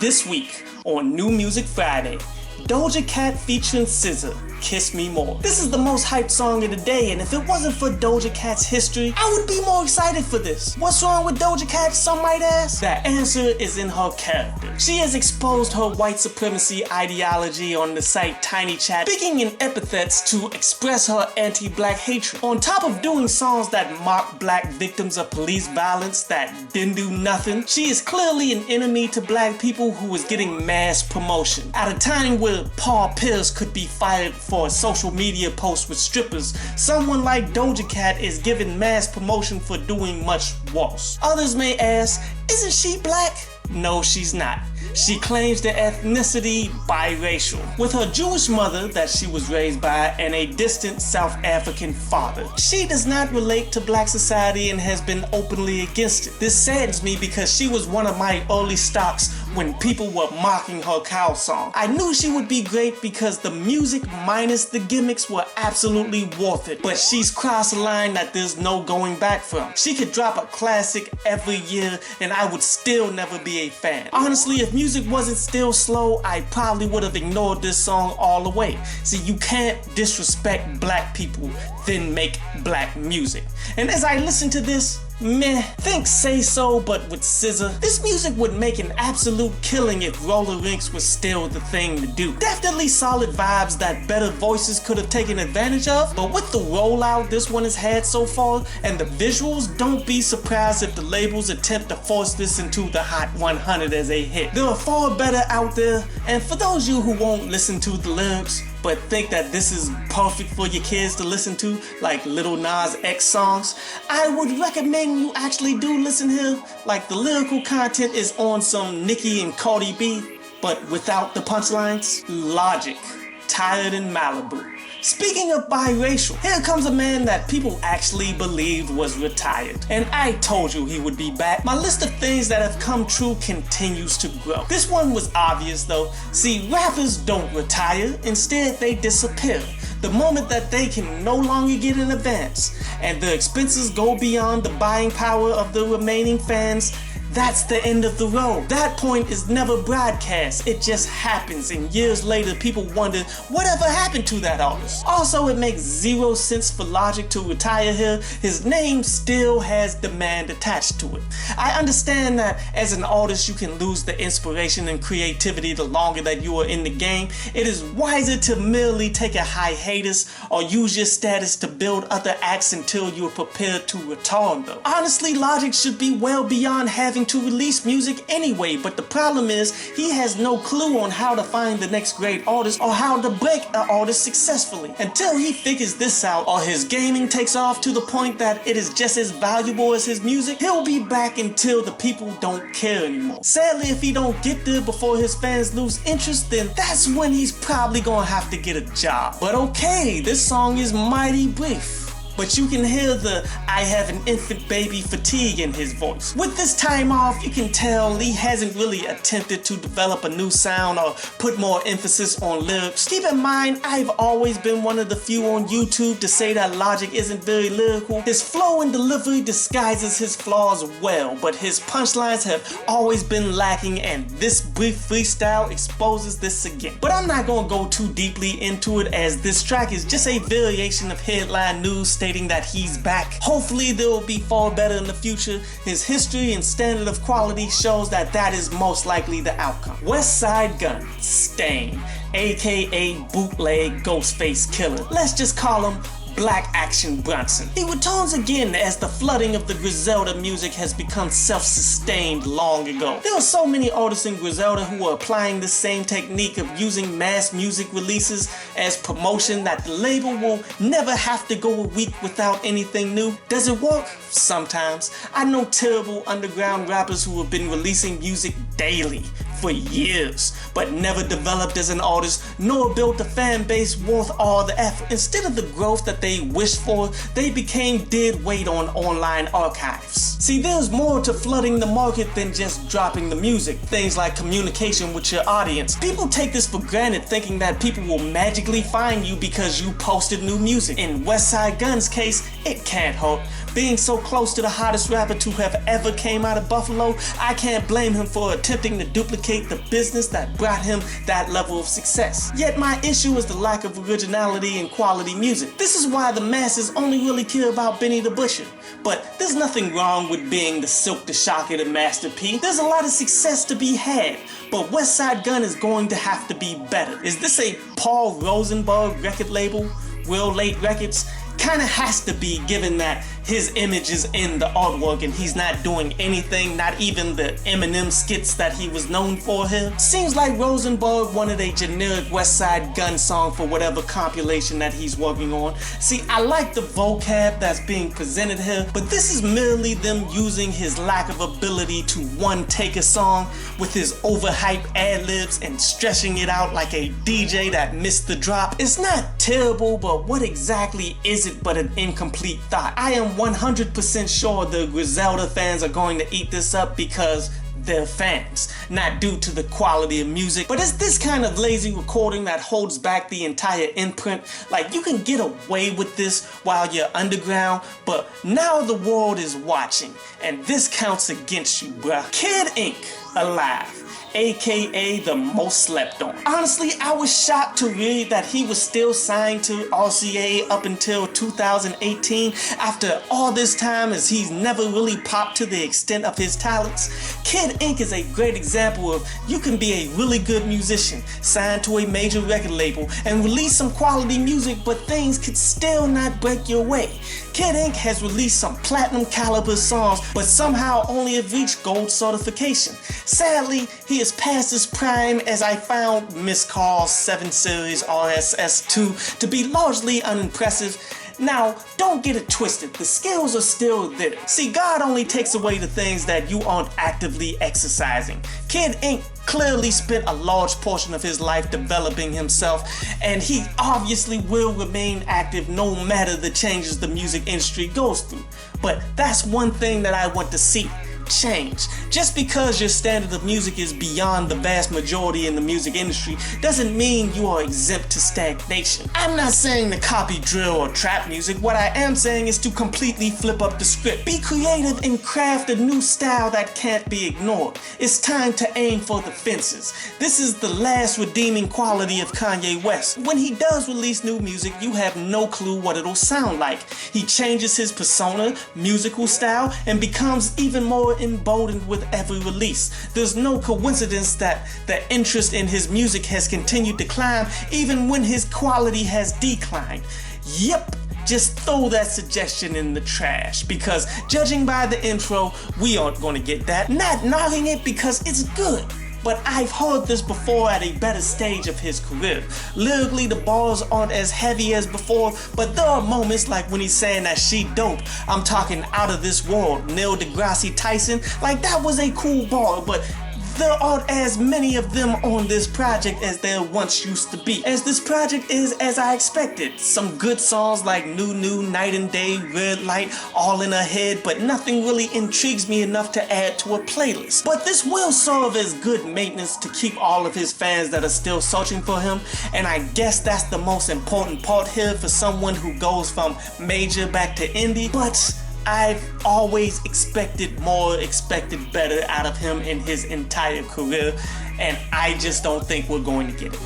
This week on New Music Friday, Doja Cat featuring SZA, Kiss Me More. This is the most hyped song of the day, and if it wasn't for Doja Cat's history, I would be more excited for this. What's wrong with Doja Cat, some might ask? The answer is in her character. She has exposed her white supremacy ideology on the site TinyChat, speaking in epithets to express her anti-black hatred. On top of doing songs that mock black victims of police violence that didn't do nothing, she is clearly an enemy to black people who is getting mass promotion. At a time where Paul Pierce could be fired for a social media post with strippers, someone like Doja Cat is given mass promotion for doing much worse. Others may ask, isn't she black? No, she's not. She claims the ethnicity biracial, with her Jewish mother that she was raised by and a distant South African father. She does not relate to black society and has been openly against it. This saddens me because she was one of my early stocks when people were mocking her cow song. I knew she would be great because the music minus the gimmicks were absolutely worth it, but she's crossed a line that there's no going back from. She could drop a classic every year and I would still never be a fan. Honestly, if music wasn't still slow, I probably would have ignored this song all the way. See, you can't disrespect black people, then make black music. And as I listen to this, meh, think Say So but with SZA. This music would make an absolute killing if roller rinks was still the thing to do. Definitely solid vibes that better voices could have taken advantage of, but with the rollout this one has had so far and the visuals, don't be surprised if the labels attempt to force this into the Hot 100 as a hit. There are far better out there, and for those of you who won't listen to the lyrics but think that this is perfect for your kids to listen to, like Lil Nas X songs, I would recommend you actually do listen here. Like, the lyrical content is on some Nicki and Cardi B, but without the punchlines. Logic, Tired in Malibu. Speaking of biracial, here comes a man that people actually believed was retired. And I told you he would be back. My list of things that have come true continues to grow. This one was obvious though. See, rappers don't retire, instead they disappear. The moment that they can no longer get an advance and the expenses go beyond the buying power of the remaining fans, that's the end of the road. That point is never broadcast. It just happens, and years later people wonder whatever happened to that artist. Also, it makes zero sense for Logic to retire here. His name still has demand attached to it. I understand that as an artist you can lose the inspiration and creativity the longer that you are in the game. It is wiser to merely take a hiatus or use your status to build other acts until you are prepared to return though. Honestly, Logic should be well beyond having to release music anyway, but the problem is he has no clue on how to find the next great artist or how to break an artist successfully. Until he figures this out or his gaming takes off to the point that it is just as valuable as his music, he'll be back until the people don't care anymore. Sadly, if he don't get there before his fans lose interest, then that's when he's probably gonna have to get a job. But okay, this song is mighty brief, but you can hear the I have an infant baby fatigue in his voice. With this time off, you can tell he hasn't really attempted to develop a new sound or put more emphasis on lyrics. Keep in mind, I've always been one of the few on YouTube to say that Logic isn't very lyrical. His flow and delivery disguises his flaws well, but his punchlines have always been lacking, and this brief freestyle exposes this again. But I'm not gonna go too deeply into it, as this track is just a variation of headline news stating that he's back. Hopefully there will be far better in the future. His history and standard of quality shows that that is most likely the outcome. Westside Gunn, Stain, aka Bootleg Ghostface Killer. Let's just call him Black Action Bronson. He returns again as the flooding of the Griselda music has become self-sustained long ago. There are so many artists in Griselda who are applying the same technique of using mass music releases as promotion that the label will never have to go a week without anything new. Does it work? Sometimes. I know terrible underground rappers who have been releasing music daily for years, but never developed as an artist, nor built a fan base worth all the effort. Instead of the growth that they wished for, they became dead weight on online archives. See, there's more to flooding the market than just dropping the music. Things like communication with your audience. People take this for granted, thinking that people will magically find you because you posted new music. In Westside Gunn's case, it can't hurt. Being so close to the hottest rapper to have ever came out of Buffalo, I can't blame him for attempting to duplicate the business that brought him that level of success. Yet my issue is the lack of originality and quality music. This is why the masses only really care about Benny the Butcher. But there's nothing wrong with being the Silk the Shocker, the Master P. There's a lot of success to be had, but Westside Gunn is going to have to be better. Is this a Paul Rosenberg record label? Real Late Records? Kinda has to be, given that his image is in the artwork and he's not doing anything, not even the Eminem skits that he was known for here. Seems like Rosenberg wanted a generic Westside Gunn song for whatever compilation that he's working on. See, I like the vocab that's being presented here, but this is merely them using his lack of ability to take a song with his overhyped ad-libs and stretching it out like a DJ that missed the drop. It's not terrible, but what exactly is it but an incomplete thought? I am 100% sure the Griselda fans are going to eat this up because they're fans, not due to the quality of music. But it's this kind of lazy recording that holds back the entire imprint. Like, you can get away with this while you're underground, but now the world is watching, and this counts against you, bruh. Kid Ink, alive, aka the most slept on. Honestly, I was shocked to read that he was still signed to RCA up until 2018 after all this time, as he's never really popped to the extent of his talents. Kid Ink is a great example of you can be a really good musician, signed to a major record label, and release some quality music, but things could still not break your way. Kid Ink has released some platinum caliber songs, but somehow only have reached gold certification. Sadly, he is past his prime, as I found Miss Carl's 7 Series RSS2 to be largely unimpressive. Now, don't get it twisted, the skills are still there. See, God only takes away the things that you aren't actively exercising. Kid Ink clearly spent a large portion of his life developing himself, and he obviously will remain active no matter the changes the music industry goes through. But that's one thing that I want to see change. Just because your standard of music is beyond the vast majority in the music industry doesn't mean you are exempt to stagnation. I'm not saying to copy drill or trap music. What I am saying is to completely flip up the script. Be creative and craft a new style that can't be ignored. It's time to aim for the fences. This is the last redeeming quality of Kanye West. When he does release new music, you have no clue what it'll sound like. He changes his persona, musical style, and becomes even more emboldened with every release. There's no coincidence that the interest in his music has continued to climb even when his quality has declined. Yep, just throw that suggestion in the trash, because judging by the intro, we aren't going to get that. Not knocking it because it's good, but I've heard this before at a better stage of his career. Lyrically, the bars aren't as heavy as before, but there are moments like when he's saying that she dope, I'm talking out of this world, Neil deGrasse Tyson. Like, that was a cool bar, but there aren't as many of them on this project as there once used to be. As this project is as I expected. Some good songs like New, Night and Day, Red Light, all in her head, but nothing really intrigues me enough to add to a playlist. But this will serve as good maintenance to keep all of his fans that are still searching for him, and I guess that's the most important part here for someone who goes from major back to indie. But I've always expected more, expected better out of him in his entire career, and I just don't think we're going to get it.